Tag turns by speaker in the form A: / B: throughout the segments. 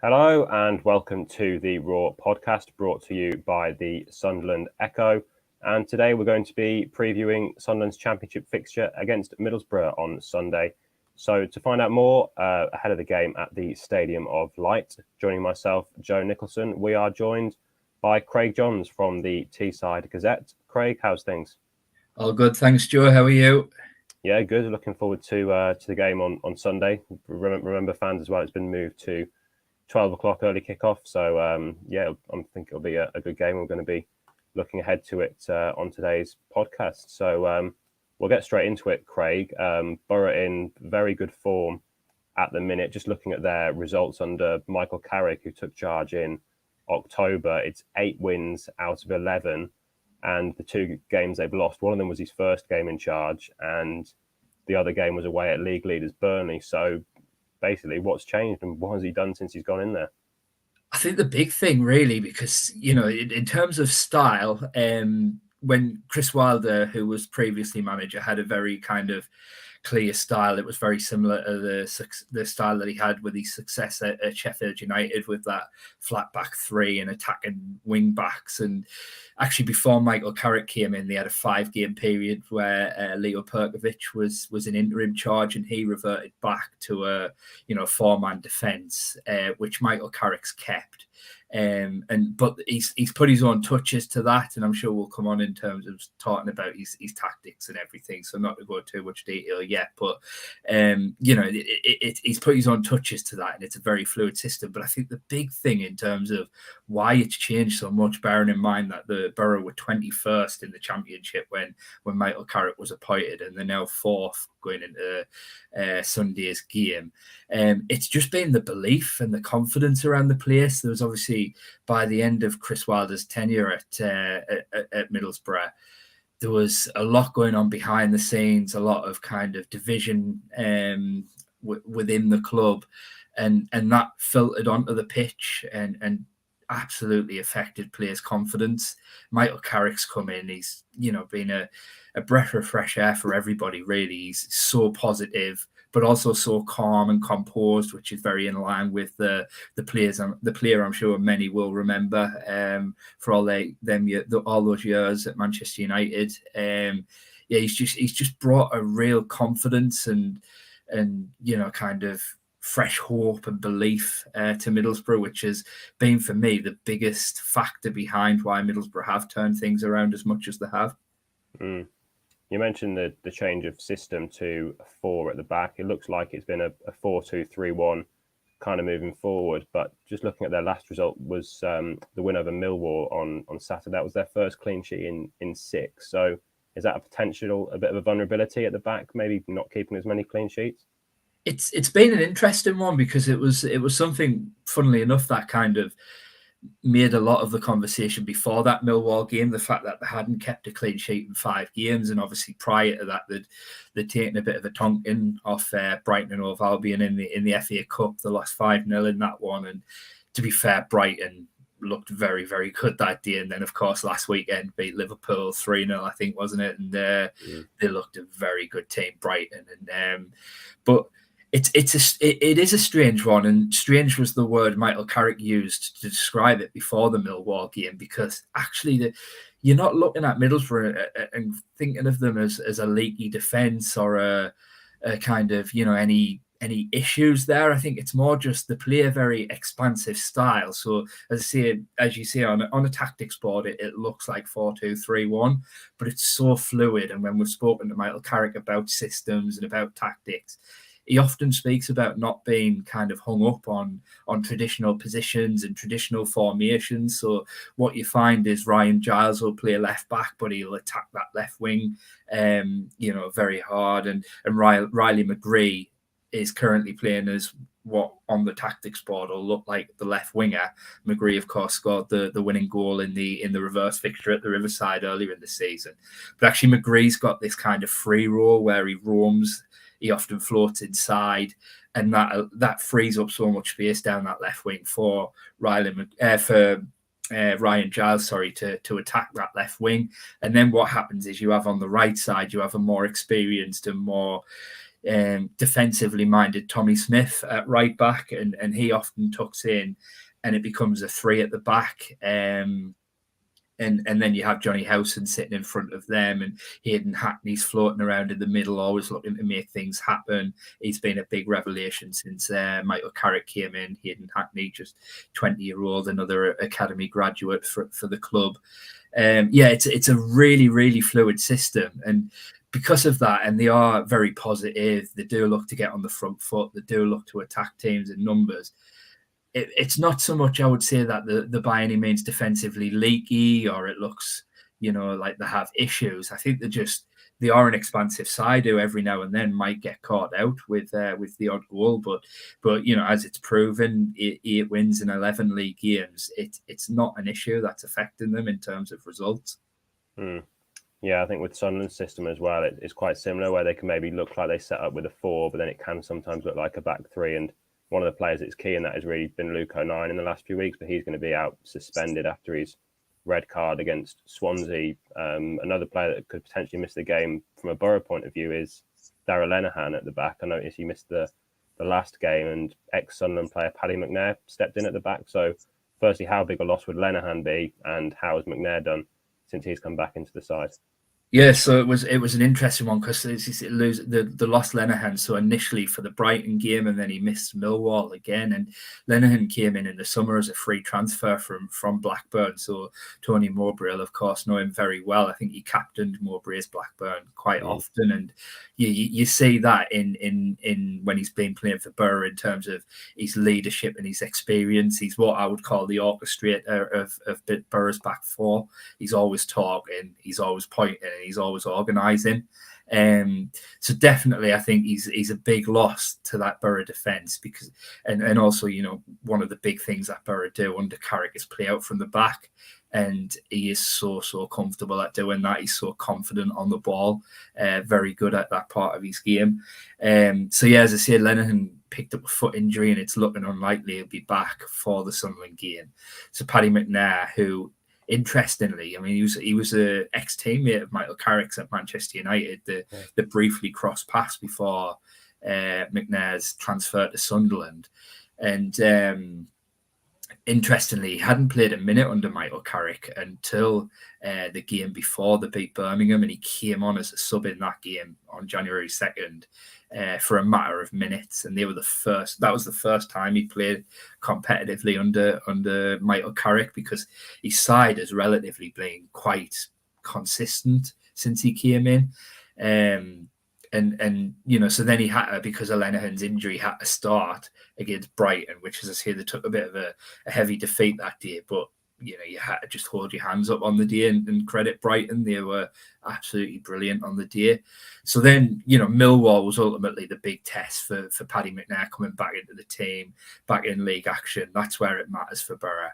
A: Hello and welcome to the Raw podcast brought to you by the Sunderland Echo. And today we're going to be previewing Sunderland's championship fixture against Middlesbrough on Sunday. So to find out more ahead of the game at the Stadium of Light, joining myself, Joe Nicholson, we are joined by Craig Johns from the Teesside Gazette. Craig, how's things?
B: All good, thanks, Joe. How are you?
A: Yeah, good. Looking forward to the game on Sunday. Remember, fans as well, it's been moved to 12 o'clock early kickoff. So, I think it'll be a good game. We're going to be looking ahead to it on today's podcast. So we'll get straight into it, Craig. Boro in very good form at the minute. Just looking at their results under Michael Carrick, who took charge in October, it's 8 wins out of 11. And the 2 games they've lost, one of them was his first game in charge, and the other game was away at league leaders Burnley. So basically, what's changed and what has he done since he's gone in there?
B: I think the big thing, really, because, in terms of style, when Chris Wilder, who was previously manager, had a very kind of clear style, it was very similar to the style that he had with his success at Sheffield United, with that flat back 3 and attacking wing backs. And actually, before Michael Carrick came in, they had a 5-game period where Leo Perkovic was in interim charge, and he reverted back to a 4-man defence, which Michael Carrick's kept. But he's put his own touches to that, and I'm sure we'll come on in terms of talking about his tactics and everything. So not to go too much detail yet, but he's put his own touches to that, and it's a very fluid system. But I think the big thing in terms of why it's changed so much, bearing in mind that the Boro were 21st in the championship when Michael Carrick was appointed, and they're now 4th going into Sunday's game. It's just been the belief and the confidence around the place. There was obviously, by the end of Chris Wilder's tenure at Middlesbrough, there was a lot going on behind the scenes, a lot of kind of division within the club, and that filtered onto the pitch and absolutely affected players' confidence. Michael Carrick's come in. He's been a breath of fresh air for everybody, really. He's so positive, but also so calm and composed, which is very in line with the player I'm sure many will remember for all those years at Manchester United. He's just brought a real confidence and kind of fresh hope and belief to Middlesbrough, which has been for me the biggest factor behind why Middlesbrough have turned things around as much as they have.
A: You mentioned the change of system to a 4 at the back. It looks like it's been a 4-2-3-1 kind of moving forward. But just looking at their last result was the win over Millwall on Saturday. That was their first clean sheet in 6. So is that a bit of a vulnerability at the back, maybe not keeping as many clean sheets?
B: It's been an interesting one, because it was something, funnily enough, that kind of made a lot of the conversation before that Millwall game, the fact that they hadn't kept a clean sheet in 5 games, and obviously prior to that they'd taken a bit of a tonking off Brighton and Hove Albion in the FA Cup. They lost 5-0 in that one, and to be fair, Brighton looked very, very good that day. And then, of course, last weekend beat Liverpool 3-0, I think, wasn't it? And they looked a very good team, Brighton. And but it is a strange one, and strange was the word Michael Carrick used to describe it before the Millwall game, because actually you're not looking at Middlesbrough and thinking of them as a leaky defence or a kind of any issues there. I think it's more just they play a very expansive style. So as you say on a tactics board, it looks like 4-2-3-1, but it's so fluid. And when we've spoken to Michael Carrick about systems and about tactics, he often speaks about not being kind of hung up on traditional positions and traditional formations. So what you find is Ryan Giles will play left back, but he'll attack that left wing, very hard. And Riley McGree is currently playing as what on the tactics board will look like the left winger. McGree, of course, scored the winning goal in the reverse fixture at the Riverside earlier in the season. But actually, McGree's got this kind of free role where he roams. He often floats inside, and that frees up so much space down that left wing for Ryan Giles, to attack that left wing. And then what happens is you have on the right side, you have a more experienced and more defensively minded Tommy Smith at right back, and he often tucks in, and it becomes a three at the back. And then you have Johnny Howson sitting in front of them, and Hayden Hackney's floating around in the middle, always looking to make things happen. He's been a big revelation since Michael Carrick came in. Hayden Hackney, just 20-year-old, another academy graduate for the club. It's a really, really fluid system. And because of that, and they are very positive, they do look to get on the front foot, they do look to attack teams in numbers. It's not so much, I would say, that the by any means defensively leaky, or it looks, like they have issues. I think they are an expansive side who every now and then might get caught out with the odd goal, but as it's proven, 8 wins in 11 league games, it's not an issue that's affecting them in terms of results.
A: Yeah, I think with Sunderland's system as well, it's quite similar, where they can maybe look like they set up with a 4, but then it can sometimes look like a back 3. And one of the players that's key in that has really been Luke O'Nien in the last few weeks, but he's going to be out suspended after his red card against Swansea. Another player that could potentially miss the game from a Boro point of view is Darragh Lenihan at the back. I noticed he missed the last game, and ex-Sunderland player Paddy McNair stepped in at the back. So firstly, how big a loss would Lenihan be, and how has McNair done since he's come back into the side?
B: Yeah, so it was an interesting one, because the lost Lenihan. So initially for the Brighton game, and then he missed Millwall again. And Lenihan came in the summer as a free transfer from Blackburn. So Tony Mowbray, of course, know him very well. I think he captained Mowbray's Blackburn quite often, and you see that in when he's been playing for Boro in terms of his leadership and his experience. He's what I would call the orchestrator of Boro's back 4. He's always talking, he's always pointing, he's always organising. So definitely, I think he's a big loss to that Boro defence, because and also, one of the big things that Boro do under Carrick is play out from the back, and he is so comfortable at doing that. He's so confident on the ball, very good at that part of his game. As I said, Lenihan picked up a foot injury, and it's looking unlikely he'll be back for the Sunderland game. So Paddy McNair, who, interestingly, I mean, he was a ex-teammate of Michael Carrick's at Manchester United. They briefly crossed paths before McNair's transfer to Sunderland. And interestingly, he hadn't played a minute under Michael Carrick until the game before they beat Birmingham, and he came on as a sub in that game on January 2nd. For a matter of minutes, and that was the first time he played competitively under Michael Carrick, because his side has relatively been quite consistent since he came in. So then he had to, because of Lenihan's injury, had to start against Brighton, which, as I say, they took a bit of a heavy defeat that day, but you had to just hold your hands up on the day and credit Brighton. They were absolutely brilliant on the day. So then, Millwall was ultimately the big test for Paddy McNair coming back into the team, back in league action. That's where it matters for Boro.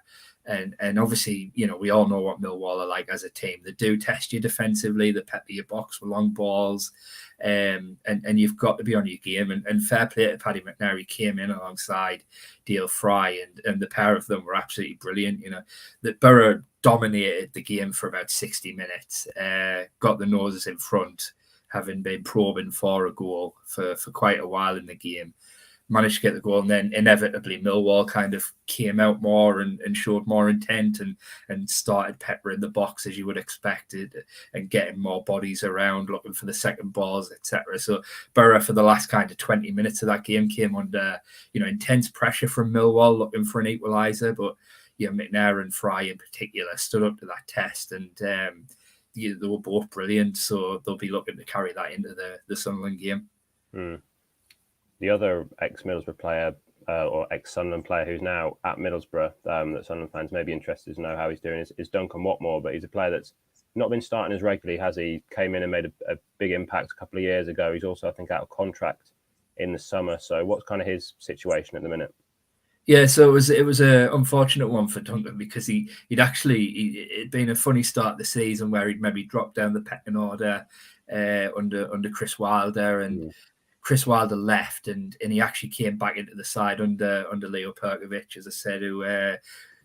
B: And obviously, we all know what Millwall are like as a team. They do test you defensively. They pepper your box with long balls. And you've got to be on your game. And fair play to Paddy McNair. He came in alongside Dale Fry, and the pair of them were absolutely brilliant. That Boro dominated the game for about 60 minutes, got the noses in front, having been probing for a goal for quite a while in the game. Managed to get the goal, and then inevitably Millwall kind of came out more and showed more intent and started peppering the box, as you would expect, and getting more bodies around, looking for the second balls, etc. So Boro, for the last kind of 20 minutes of that game, came under intense pressure from Millwall, looking for an equaliser. But McNair and Fry in particular stood up to that test, and they were both brilliant. So they'll be looking to carry that into the Sunderland game.
A: The other ex-Middlesbrough player or ex-Sunderland player who's now at Middlesbrough that Sunderland fans may be interested to know how he's doing is Duncan Watmore, but he's a player that's not been starting as regularly, has he? Came in and made a big impact a couple of years ago. He's also, I think, out of contract in the summer. So what's kind of his situation at the minute?
B: Yeah, so it was a unfortunate one for Duncan, because it'd been a funny start the season where he'd maybe dropped down the pecking order under Chris Wilder, and Chris Wilder left, and he actually came back into the side under Leo Perkovic, as I said, who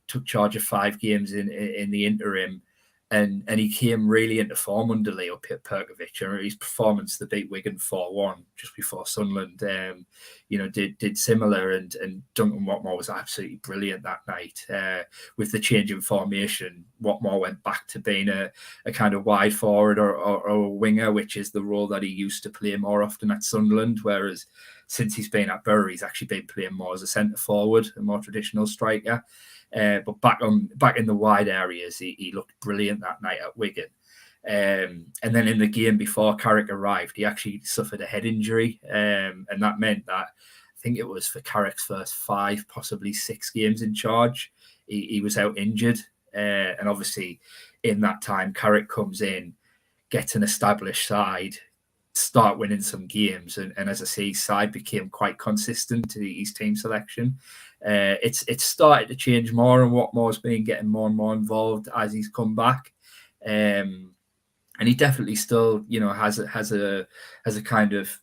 B: took charge of 5 games in the interim. And he came really into form under Leo Perkovic, and his performance to beat Wigan 4-1 just before Sunderland, did similar. And Duncan Watmore was absolutely brilliant that night. With the change in formation, Watmore went back to being a kind of wide forward or a winger, which is the role that he used to play more often at Sunderland. Whereas since he's been at Boro, he's actually been playing more as a centre forward, a more traditional striker. But back in the wide areas, he looked brilliant that night at Wigan. And then in the game before Carrick arrived, he actually suffered a head injury, and that meant that I think it was for Carrick's first 5, possibly 6 games in charge, he was out injured. And obviously, in that time, Carrick comes in, gets an established side, start winning some games, and as I say, his side became quite consistent to his team selection. It's started to change more, and Watmore's been getting more and more involved as he's come back, and he definitely still, has a kind of,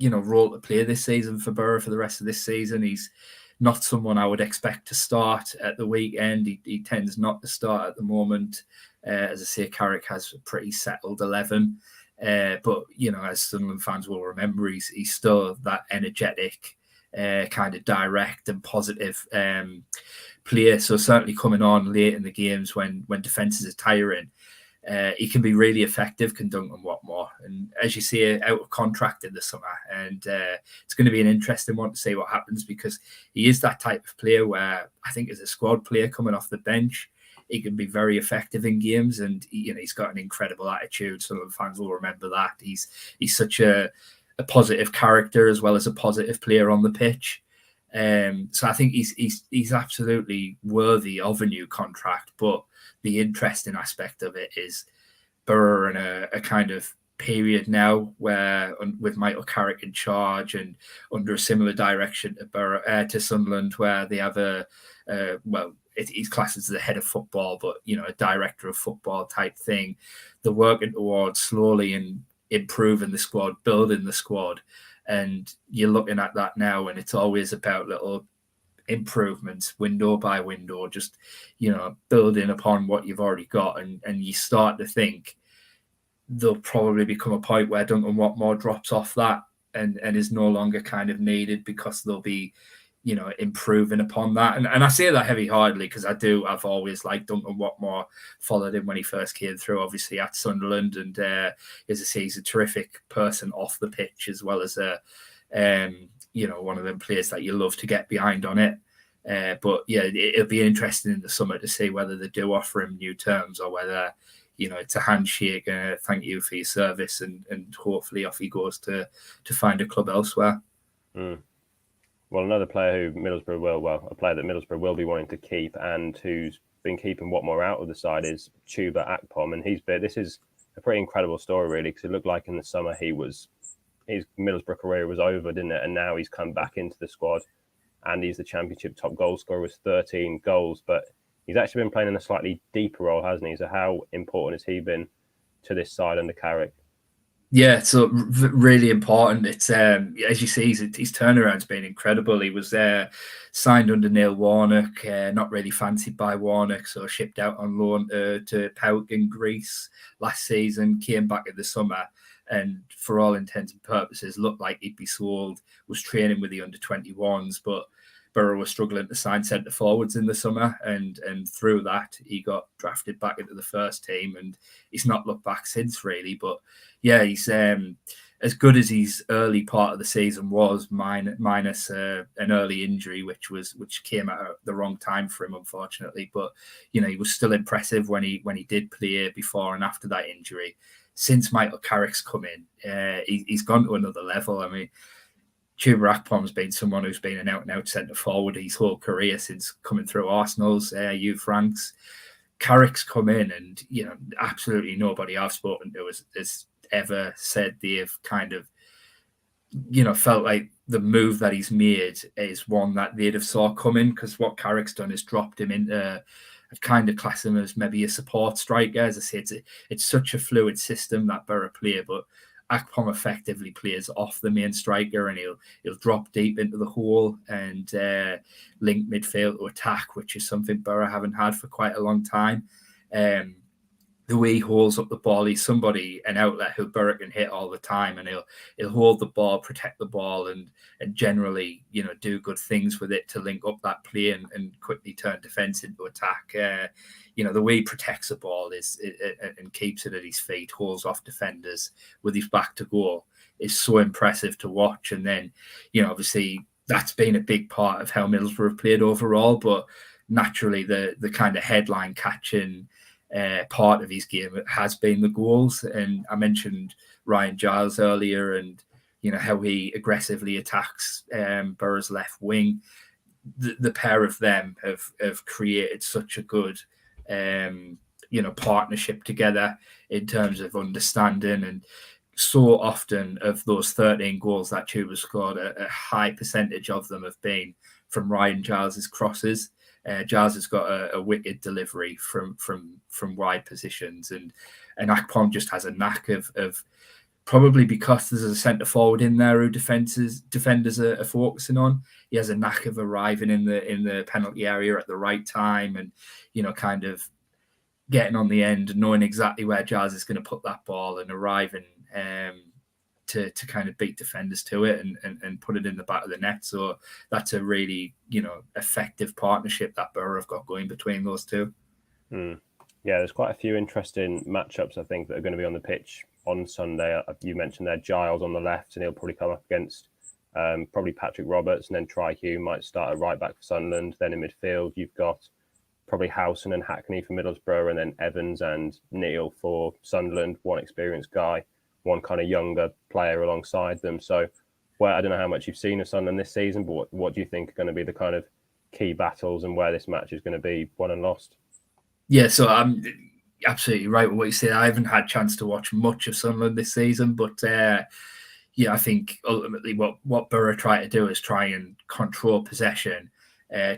B: role to play this season for Boro for the rest of this season. He's not someone I would expect to start at the weekend. He tends not to start at the moment. As I say, Carrick has a pretty settled 11. But, as Sunderland fans will remember, he's still that energetic, kind of direct and positive player. So certainly coming on late in the games when defences are tiring, he can be really effective, can Duncan Watmore. And as you see, out of contract in the summer. And it's going to be an interesting one to see what happens, because he is that type of player where I think as a squad player coming off the bench, he can be very effective in games, and he's got an incredible attitude. Some of the fans will remember that. He's such a positive character as well as a positive player on the pitch. So I think he's absolutely worthy of a new contract. But the interesting aspect of it is Boro in a kind of period now where, with Michael Carrick in charge and under a similar direction to Sunderland, where they have he's classed as the head of football, but a director of football type thing. They're working towards slowly and improving the squad, building the squad, and you're looking at that now, and it's always about little improvements, window by window, just building upon what you've already got, and you start to think there'll probably become a point where Duncan Watmore drops off that and is no longer kind of needed, because they'll be improving upon that. And I say that heavy-heartedly because I've always liked Duncan Watmore, followed him when he first came through, obviously at Sunderland, and as I say, he's a terrific person off the pitch, as well as one of them players that you love to get behind on it. But yeah, it'll be interesting in the summer to see whether they do offer him new terms, or whether it's a handshake, thank you for your service, and hopefully off he goes to find a club elsewhere.
A: Well, another player a player that Middlesbrough will be wanting to keep, and who's been keeping Watmore out of the side, is Chuba Akpom. And this is a pretty incredible story, really, because it looked like in the summer his Middlesbrough career was over, didn't it? And now he's come back into the squad, and he's the Championship top goal scorer with 13 goals. But he's actually been playing in a slightly deeper role, hasn't he? So how important has he been to this side under Carrick?
B: Yeah, so really important. It's as you see, his turnaround's been incredible. He was signed under Neil Warnock, not really fancied by Warnock, so shipped out on loan to PAOK in Greece last season. Came back in the summer, and for all intents and purposes, looked like he'd be sold. Was training with the under-21s, but Boro was struggling to sign centre forwards in the summer, and through that he got drafted back into the first team, and he's not looked back since, really. But yeah, he's as good as his early part of the season was, minus an early injury, which came at the wrong time for him, unfortunately. But he was still impressive when he did play before and after that injury. Since Michael Carrick's come in, he's gone to another level. I mean, Chuba Akpom's been someone who's been an out-and-out centre forward his whole career since coming through Arsenal's youth ranks. Carrick's come in, and absolutely nobody I've spoken to has ever said they've kind of felt like the move that he's made is one that they'd have saw coming, because what Carrick's done is dropped him into a kind of class him as maybe a support striker. As I say, it's such a fluid system, that Boro play, but Akpom effectively plays off the main striker, and he'll drop deep into the hole and link midfield to attack, which is something Boro haven't had for quite a long time. the way he holds up the ball, he's somebody, an outlet who Boro can hit all the time, and he'll hold the ball, protect the ball, and generally, do good things with it to link up that play and quickly turn defence into attack. The way he protects the ball and keeps it at his feet, holds off defenders with his back to goal, is so impressive to watch. And then, obviously that's been a big part of how Middlesbrough have played overall, but naturally the kind of headline catching part of his game has been the goals. And I mentioned Ryan Giles earlier, and how he aggressively attacks Boro's left wing. The pair of them have created such a good partnership together in terms of understanding. And so often of those 13 goals that Tuba scored, a high percentage of them have been from Ryan Giles's crosses. Giles has got a wicked delivery from wide positions, and Akpom just has a knack of probably because there's a centre forward in there who defenders are focusing on. He has a knack of arriving in the penalty area at the right time, and kind of getting on the end and knowing exactly where Giles is going to put that ball and arriving to kind of beat defenders to it and put it in the back of the net. So that's a really, effective partnership that Boro have got going between those two.
A: Yeah, there's quite a few interesting matchups, I think, that are going to be on the pitch on Sunday. You mentioned there Giles on the left, and he'll probably come up against probably Patrick Roberts, and then Tri-Hugh might start at right back for Sunderland. Then in midfield, you've got probably Howson and Hackney for Middlesbrough, and then Evans and Neil for Sunderland, one experienced guy, one kind of younger player alongside them. So, I don't know how much you've seen of Sunderland this season, but what do you think are going to be the kind of key battles and where this match is going to be won and lost?
B: Yeah, so I'm absolutely right with what you said. I haven't had a chance to watch much of Sunderland this season, but I think ultimately what Boro try to do is try and control possession,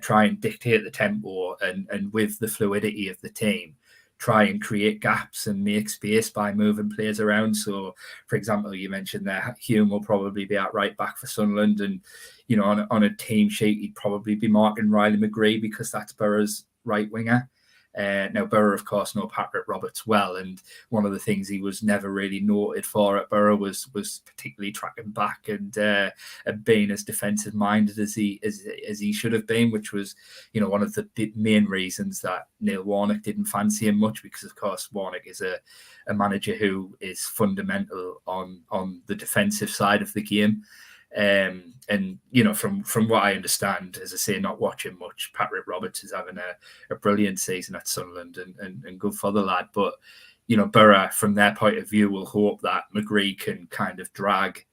B: try and dictate the tempo, and with the fluidity of the team, try and create gaps and make space by moving players around. So, for example, you mentioned that Hume will probably be at right back for Sunderland, and on a team sheet he'd probably be marking Riley McGree because that's Boro's right winger. Now, Boro, of course, know Patrick Roberts well, and one of the things he was never really noted for at Boro was particularly tracking back and being as defensive minded as he should have been, which was one of the main reasons that Neil Warnock didn't fancy him much, because of course Warnock is a manager who is fundamental on the defensive side of the game. And from what I understand, as I say, not watching much, Patrick Roberts is having a brilliant season at Sunderland and good for the lad. But Boro, from their point of view, will hope that McGree can kind of drag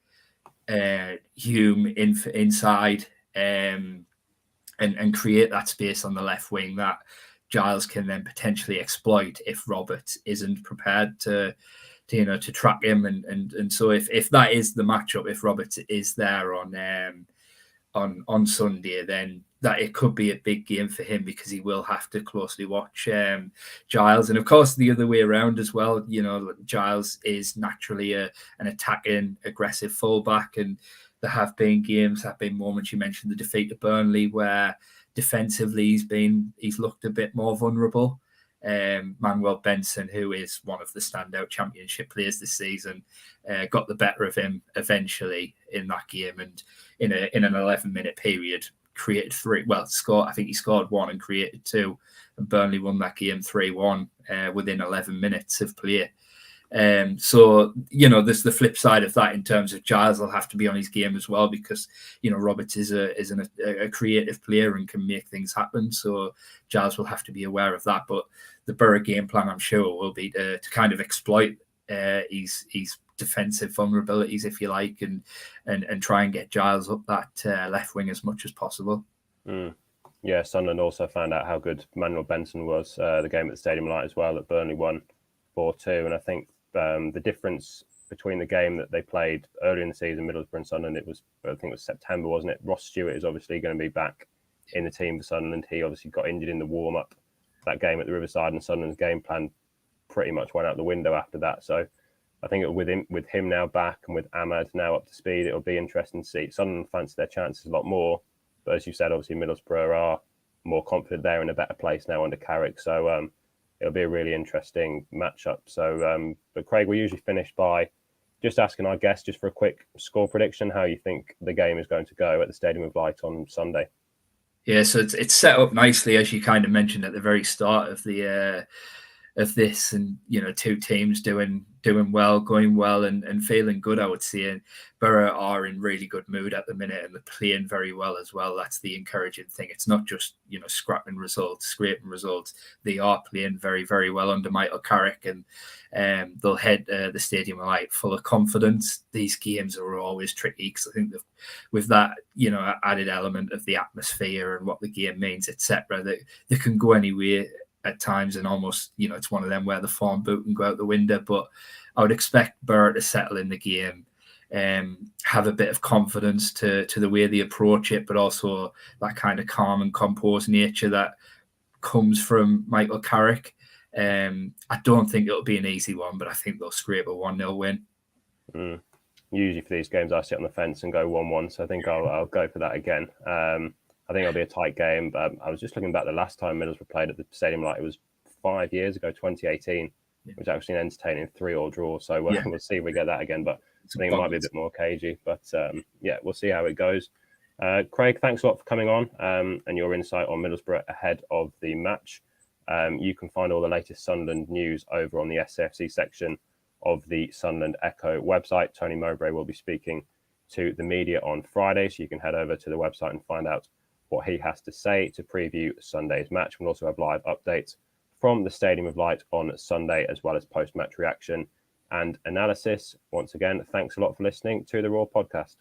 B: Hume inside and create that space on the left wing that Giles can then potentially exploit if Roberts isn't prepared to track him. And so if that is the matchup, if Roberts is there on Sunday, then that it could be a big game for him, because he will have to closely watch Giles. And of course the other way around as well, Giles is naturally an attacking, aggressive fullback, and there have been moments, you mentioned the defeat of Burnley, where defensively he's looked a bit more vulnerable. Manuel Benson, who is one of the standout Championship players this season, got the better of him eventually in that game, and in an 11-minute period created three. Well, I think he scored one and created two, and Burnley won that game 3-1 within 11 minutes of play. So there's the flip side of that in terms of Giles will have to be on his game as well, because Roberts is a creative player and can make things happen. So Giles will have to be aware of that. But the Boro game plan, I'm sure, will be to kind of exploit his defensive vulnerabilities, if you like, and try and get Giles up that left wing as much as possible.
A: Yeah, Sunderland also found out how good Manuel Benson was the game at the Stadium Light as well, that Burnley won 4-2, and I think the difference between the game that they played earlier in the season, Middlesbrough and Sunderland, I think it was September, wasn't it? Ross Stewart is obviously going to be back in the team for Sunderland. He obviously got injured in the warm-up that game at the Riverside, and Sunderland's game plan pretty much went out the window after that. So I think with him now back and with Ahmad now up to speed, it'll be interesting to see. Sunderland fancy their chances a lot more, but as you said, obviously Middlesbrough are more confident. They're in a better place now under Carrick. So it'll be a really interesting matchup. So, but Craig, we usually finish by just asking our guests just for a quick score prediction, how you think the game is going to go at the Stadium of Light on Sunday.
B: Yeah, so it's set up nicely, as you kind of mentioned at the very start of the of this, and two teams doing well, going well, and feeling good, I would say. And Boro are in really good mood at the minute, and they're playing very well as well. That's the encouraging thing. It's not just scraping results. They are playing very, very well under Michael Carrick, and they'll head the Stadium of Light full of confidence. These games are always tricky because I think with that added element of the atmosphere and what the game means, etc., that they can go anywhere at times, and almost it's one of them where the form boot can go out the window. But I would expect Boro to settle in the game, have a bit of confidence to the way they approach it, but also that kind of calm and composed nature that comes from Michael Carrick. I don't think it'll be an easy one, but I think they'll scrape a 1-0 win.
A: Usually for these games, I sit on the fence and go 1-1, so I think I'll go for that again. I think it'll be a tight game. But I was just looking back the last time Middlesbrough played at the Stadium Light. It was 5 years ago, 2018, which was actually an entertaining 3-3 draw. So we'll see if we get that again. But I think it might be a bit more cagey. But we'll see how it goes. Craig, thanks a lot for coming on and your insight on Middlesbrough ahead of the match. You can find all the latest Sunderland news over on the SAFC section of the Sunderland Echo website. Tony Mowbray will be speaking to the media on Friday, so you can head over to the website and find out what he has to say to preview Sunday's match. We'll also have live updates from the Stadium of Light on Sunday, as well as post-match reaction and analysis. Once again, thanks a lot for listening to the Raw podcast.